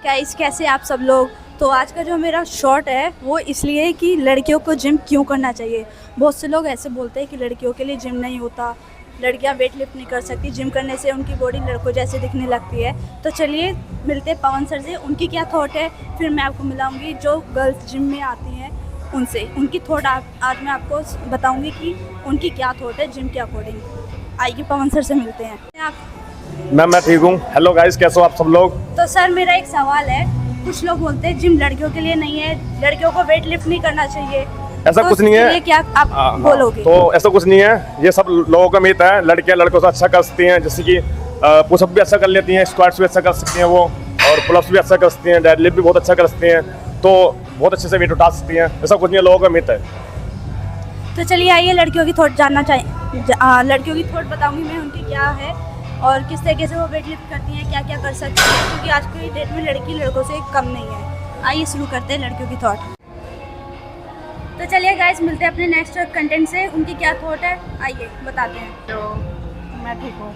Guys कैसे आप सब लोग। तो आज का जो मेरा शॉर्ट है वो इसलिए है कि लड़कियों को जिम क्यों करना चाहिए। बहुत से लोग ऐसे बोलते हैं कि लड़कियों के लिए जिम नहीं होता, लड़कियां वेट लिफ्ट नहीं कर सकती, जिम करने से उनकी बॉडी लड़कों जैसे दिखने लगती है। तो चलिए मिलते हैं पवन सर से, उनकी क्या थॉट है, फिर मैं आपको मिलाऊंगी जो गर्ल्स जिम में आती हैं उनसे, उनकी थॉट आज मैं आपको बताऊंगी कि उनकी क्या थॉट है जिम के अकॉर्डिंग। आइए पवन सर से मिलते हैं। आप मैं ठीक हूँ। हेलो गाइस, कैसे हो आप सब लोग। तो सर मेरा एक सवाल है, कुछ लोग बोलते हैं जिम लड़कियों के लिए नहीं है, लड़कियों को वेट लिफ्ट नहीं करना चाहिए। ऐसा तो कुछ नहीं है। क्या आप बोलोगे? तो ऐसा कुछ नहीं है, ये सब लोगों का मिथ है। लड़कियां लड़कों से अच्छा कर सकती हैं, जैसे कि पुशअप भी अच्छा कर लेती हैं, स्क्वाट्स भी अच्छा कर सकती हैं वो, और पुलअप्स भी अच्छा कर सकती हैं, डेडलिफ्ट भी बहुत अच्छा कर सकती हैं, तो बहुत अच्छे से वेट उठा सकती हैं। ऐसा कुछ नहीं है, लोगों का मिथ है। तो चलिए आइए लड़कियों की थॉट जानना चाहिए। लड़कियों की थॉट बताऊंगी मैं उनकी क्या है और किस तरीके से वो वेट लिफ्ट करती हैं, क्या क्या कर सकती हैं, क्योंकि आज की डेट में लड़की लड़कों से कम नहीं है। आइए शुरू करते हैं लड़कियों की थॉट। तो चलिए गाइस मिलते हैं अपने नेक्स्ट कंटेंट से, उनकी क्या थॉट है आइए बताते हैं। तो मैं ठीक हूँ।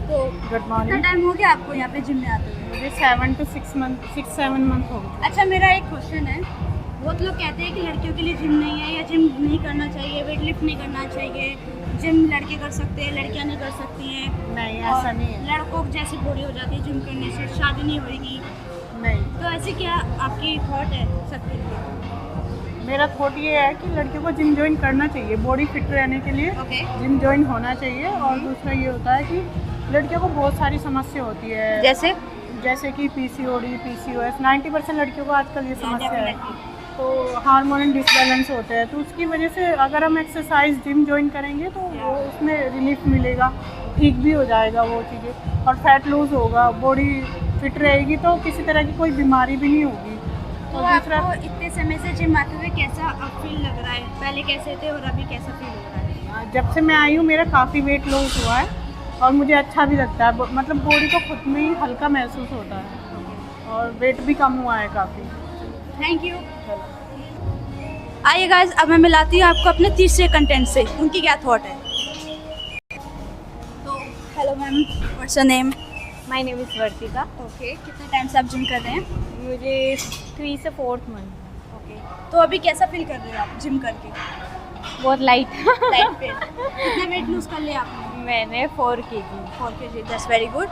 तो गुड कितना मॉर्निंग। टाइम हो गया आपको यहाँ पे जिम में आते हुए? मुझे 6-7 मंथ हो गए। अच्छा मेरा एक क्वेश्चन है, बहुत लोग कहते हैं कि लड़कियों के लिए जिम नहीं है या जिम नहीं करना चाहिए, वेट लिफ्ट नहीं करना चाहिए, जिम लड़के कर सकते हैं लड़कियां नहीं कर सकती हैं। नहीं, ऐसा नहीं है। लड़कों जैसी बॉडी हो जाती है जिम करने से, शादी नहीं होगी। नहीं, तो ऐसे क्या आपकी थॉट है सबके लिए? मेरा थॉट ये है कि लड़कियों को जिम ज्वाइन करना चाहिए, बॉडी फिट रहने के लिए ओके। जिम ज्वाइन होना चाहिए। और दूसरा ये होता है कि लड़कियों को बहुत सारी समस्या होती है, जैसे कि पीसीओडी, पीसीओएस। 90% लड़कियों को आजकल ये समस्या है। तो हार्मोनल डिसबैलेंस होते हैं, तो उसकी वजह से अगर हम एक्सरसाइज जिम ज्वाइन करेंगे तो वो उसमें रिलीफ मिलेगा, ठीक भी हो जाएगा वो चीज़ें, और फैट लूज होगा, बॉडी फिट रहेगी, तो किसी तरह की कोई बीमारी भी नहीं होगी। तो आपको इतने समय से जिम आते हुए कैसा अब फील लग रहा है, पहले कैसे थे और अभी कैसा फील हो रहा है? जब से मैं आई हूँ मेरा काफ़ी वेट लॉस हुआ है और मुझे अच्छा भी लगता है, मतलब बॉडी को खुद में ही हल्का महसूस होता है और वेट भी कम हुआ है काफ़ी। Thank you. आइए गाइस अब मैं मिलाती हूँ आपको अपने तीसरे कंटेंट से, उनकी क्या थॉट है। तो hello ma'am, what's your name? My name is Vartika. Okay, कितने टाइम से आप जिम कर रहे हैं? मुझे 3 से 4th मंथ। ओके, तो अभी कैसा फील कर रहे हो आप जिम करके? बहुत लाइट। Light feel. कितना वेट लूज कर लिया आपने? मैंने 4 kg। 4 kg, that's very good.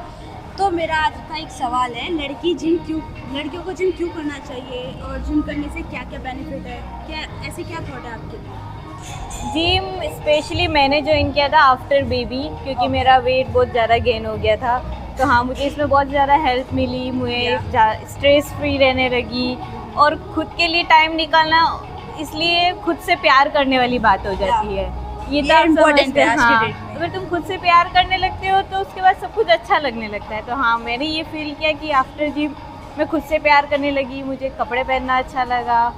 तो मेरा आज का एक सवाल है, लड़कियों को जिम क्यों करना चाहिए और जिम करने से क्या क्या बेनिफिट है, क्या ऐसे क्या थॉट है आपके लिए? जिम स्पेशली मैंने ज्वाइन किया था आफ्टर बेबी, क्योंकि मेरा वेट बहुत ज़्यादा गेन हो गया था। तो हाँ, मुझे इसमें बहुत ज़्यादा हेल्प मिली, मुझे स्ट्रेस फ्री रहने लगी और खुद के लिए टाइम निकालना, इसलिए खुद से प्यार करने वाली बात हो जाती है। ये तो इम्पोर्टेंट है आज की हाँ, डेट में। अगर तुम खुद से प्यार करने लगते हो तो उसके बाद सब कुछ अच्छा लगने लगता है। तो हाँ, मैंने ये फील किया कि आफ्टर जिम मैं खुद से प्यार करने लगी, मुझे कपड़े पहनना अच्छा लगा।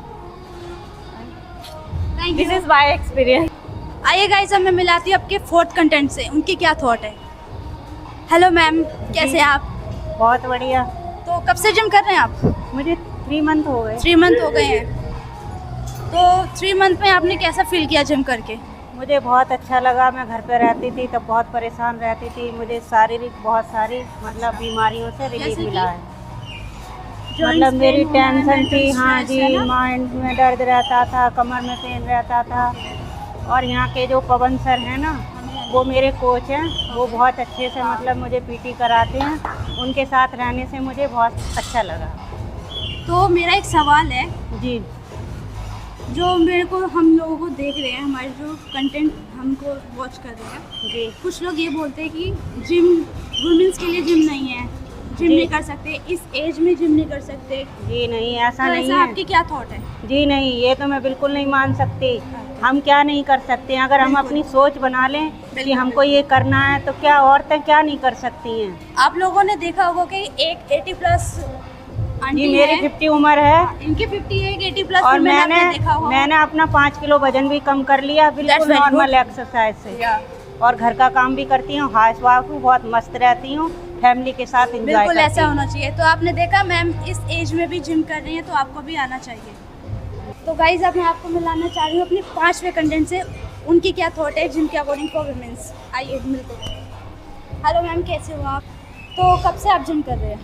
This is my experience. आइए गाइस अब मैं मिलाती हूँ आपके फोर्थ कंटेंट से, उनकी क्या थॉट है। हेलो मैम, कैसे हैं आप? बहुत बढ़िया। तो कब से जिम कर रहे हैं आप? मुझे 3 मंथ हो गए। 3 मंथ हो गए हैं। तो 3 मंथ में आपने कैसा फील किया जिम करके? मुझे बहुत अच्छा लगा। मैं घर पे रहती थी तब बहुत परेशान रहती थी, मुझे शारीरिक बहुत सारी मतलब बीमारियों से रिलीफ जैसे मिला है। Joints मतलब मेरी pain होना, टेंशन थी, mental हाँ stress, जी, है ना? माइंड में दर्द रहता था, कमर में पेन रहता था। और यहाँ के जो पवन सर हैं ना, वो मेरे कोच हैं, वो बहुत अच्छे से मतलब मुझे पीटी कराते हैं। उनके साथ रहने से मुझे बहुत अच्छा लगा। तो मेरा एक सवाल है, जी, जो मेरे को हम लोगों को देख रहे हैं, हमारे जो कंटेंट हमको वॉच कर रहे हैं, जी, कुछ लोग ये बोलते हैं कि जिम वुमेन्स के लिए जिम नहीं है, जिम जी। नहीं कर सकते, इस एज में जिम नहीं कर सकते। जी नहीं, ऐसा तो नहीं ऐसा है। आपकी क्या थॉट है? जी नहीं, ये तो मैं बिल्कुल नहीं मान सकती। हम क्या नहीं कर सकते हैं, अगर हम बिल्कुल। अपनी सोच बना लें कि बिल्कुल। हमको ये करना है, तो क्या औरतें क्या नहीं कर सकती हैं। आप लोगों ने देखा होगा कि एक 80 प्लस जी, आंटी मेरी है, 50 उम्र है इनकी 50 है, 80 प्लस और women आपने मैंने देखा होगा। मैंने अपना 5 किलो वजन भी कम कर लिया, That's बिल्कुल very नॉर्मल good. एक्सरसाइज से। Yeah. और घर का काम भी करती हूँ, हाउस वाइफ हूँ, बहुत मस्त रहती हूँ, फैमिली के साथ एंजॉय बिल्कुल करती ऐसा हूँ। होना चाहिए। तो आपने देखा मैम इस एज में भी जिम कर रही हैं, तो आपको भी आना चाहिए। तो गाइज अब मैं आपको मिलाना चाह रही हूँ अपने 5वें कंटेंट से, उनकी क्या थॉट है जिम के अकॉर्डिंग फॉर वुमेन्स। आइए मिलते हैं। हेलो मैम, कैसे हो आप? तो कब से आप जिम कर रहे हैं?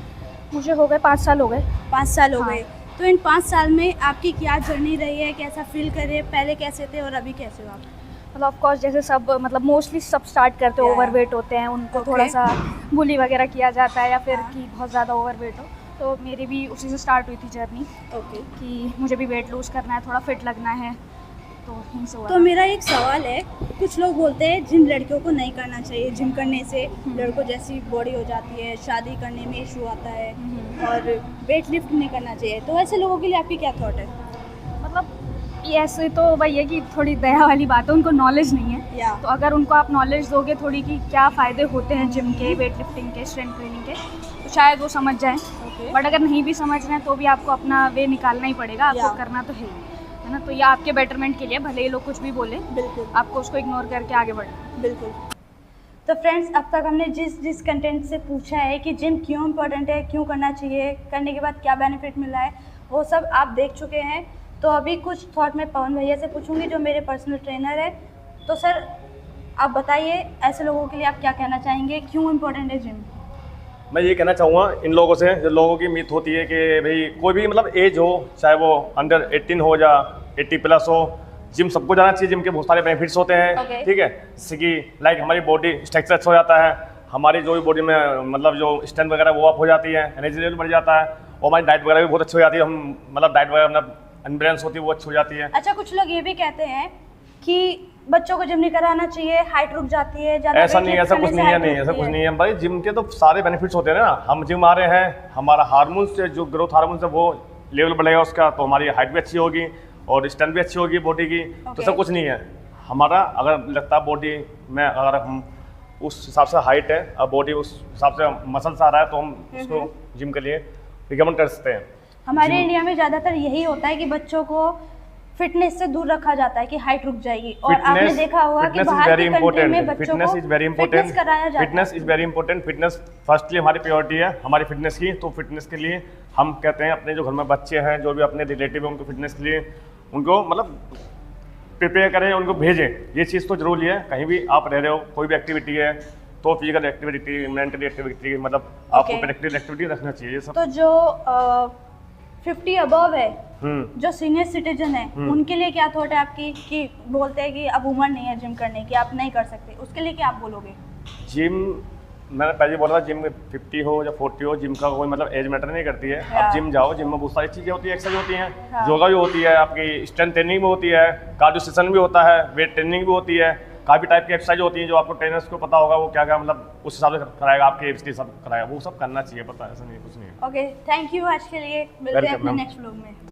मुझे हो गए 5 साल हो गए। 5 साल हो हाँ। गए। तो इन 5 साल में आपकी क्या जर्नी रही है, कैसा फील कर रहे हैं, पहले कैसे थे और अभी कैसे हो आप? मतलब ऑफ कोर्स जैसे सब मतलब मोस्टली सब स्टार्ट करते Yeah. ओवरवेट होते हैं, उनको Okay. थोड़ा सा बुली वगैरह किया जाता है या फिर हाँ. कि बहुत ज़्यादा ओवरवेट हो। तो मेरी भी उसी से स्टार्ट हुई थी जर्नी ओके। कि मुझे भी वेट लूज़ करना है, थोड़ा फिट लगना है, तो यहीं से हुआ तो था। मेरा एक सवाल है, कुछ लोग बोलते हैं जिम लड़कियों को नहीं करना चाहिए, जिम करने से लड़कों जैसी बॉडी हो जाती है, शादी करने में इशू आता है और वेट लिफ्ट नहीं करना चाहिए। तो ऐसे लोगों के लिए आपकी क्या थॉट है? मतलब ये ऐसे तो वही है कि थोड़ी दया वाली बात है, उनको नॉलेज नहीं है। या तो अगर उनको आप नॉलेज दोगे थोड़ी कि क्या फ़ायदे होते हैं जिम के, वेट लिफ्टिंग के, स्ट्रेंथ ट्रेनिंग के, तो शायद वो समझ जाएं। ओके। बट अगर नहीं भी समझ रहे हैं तो भी आपको अपना वे निकालना ही पड़ेगा, आपको Yeah. करना तो है ना। तो ये आपके बेटरमेंट के लिए, भले ही लोग कुछ भी बोले, बिल्कुल आपको उसको इग्नोर करके आगे बढ़ना। बिल्कुल। तो फ्रेंड्स, अब तक हमने जिस कंटेंट से पूछा है कि जिम क्यों इम्पोर्टेंट है, क्यों करना चाहिए, करने के बाद क्या बेनिफिट मिला है, वो सब आप देख चुके हैं। तो अभी कुछ थॉट मैं पवन भैया से पूछूंगी जो मेरे पर्सनल ट्रेनर है। तो सर आप बताइए, ऐसे लोगों के लिए आप क्या कहना चाहेंगे, क्यों इम्पोर्टेंट है जिम? मैं ये कहना चाहूँगा इन लोगों से, जो लोगों की मिथ होती है कि भाई कोई भी मतलब एज हो, चाहे वो अंडर 18 हो या 80 प्लस हो, जिम सबको जाना चाहिए। जिम के बहुत सारे बेनिफिट्स होते हैं। Okay. ठीक है, जैसे कि लाइक हमारी बॉडी स्ट्रक्चर अच्छा हो जाता है, हमारी जो भी बॉडी में मतलब जो स्ट्रेंथ वगैरह वो अप हो जाती है, एनर्जी लेवल बढ़ जाता है, और हमारी डाइट वगैरह भी बहुत अच्छी हो जाती है। हम मतलब डाइट वगैरह मतलब अनबैलेंस होती है वो अच्छी हो जाती है। अच्छा, कुछ लोग ये भी कहते हैं कि बच्चों को जिम नहीं कराना चाहिए, हाइट रुक जाती है, ज़्यादा ऐसा weight नहीं, lift ऐसा करने कुछ से नहीं है, height नहीं ऐसा रुकती कुछ है। नहीं है भाई। जिम के तो सारे बेनिफिट्स होते हैं ना। हम जिम आ रहे हैं, हमारा हार्मोन्स से जो ग्रोथ हार्मोन्स है वो लेवल बढ़ेगा उसका, तो हमारी हाइट भी अच्छी होगी और स्ट्रेंथ भी अच्छी होगी बॉडी की। तो Okay. सब कुछ नहीं है हमारा। अगर लगता है बॉडी में अगर हम उस हिसाब से हाइट है और बॉडी उस हिसाब से मसल्स आ रहा है, तो हम उसको जिम के लिए रिकमेंड कर सकते हैं। हमारे इंडिया में ज़्यादातर यही होता है कि बच्चों को फिटनेस से दूर रखा जाता है कि हाइट रुक जाएगी, और आपने देखा होगा कि बाहर के कंट्री में बच्चों को फिटनेस कराया जाता है। Fitness is very important. Fitness firstly हमारी प्रायोरिटी है हमारी फिटनेस की। तो फिटनेस के लिए हम कहते हैं अपने जो घर में बच्चे हैं, जो भी अपने रिलेटिव हैं, उनको फिटनेस के लिए उनको मतलब प्रिपेयर करें, उनको भेजें। ये चीज़ तो जरूरी है। कहीं भी आप रह रहे हो, कोई भी एक्टिविटी है, तो फिजिकल एक्टिविटी, मेंटली एक्टिविटी, मतलब आपको Okay. प्रैक्टिकल एक्टिविटी रखना चाहिए। ये सब तो जो 50 अबव है, हम्म जो सीनियर सिटीजन है, उनके लिए क्या थॉट है आपकी कि बोलते हैं कि अब उम्र नहीं है जिम करने की, आप नहीं कर सकते, उसके लिए क्या आप बोलोगे? जिम मैंने पहले बोला था, जिम 50 हो या 40 हो, जिम का कोई मतलब एज मैटर नहीं करती है। हाँ। आप जिम जाओ, जिम में बहुत सारी चीज़ें होती है, एक्सरसाइज होती हैं, हाँ। योगा भी होती है, आपकी स्ट्रेंथ ट्रेनिंग भी होती है, कार्डियो सेशन भी होता है, वेट ट्रेनिंग भी होती है, काफ़ी टाइप की एक्सरसाइज होती है जो आपको ट्रेनर्स को पता होगा वो क्या क्या मतलब उस हिसाब से कराएगा, आपके एज के सब कराएगा, वो सब करना चाहिए। पता है, ऐसा नहीं, कुछ नहीं है। ओके, थैंक यू आज के लिए, मिलते हैं Welcome, अपने ma'am. नेक्स्ट व्लॉग में।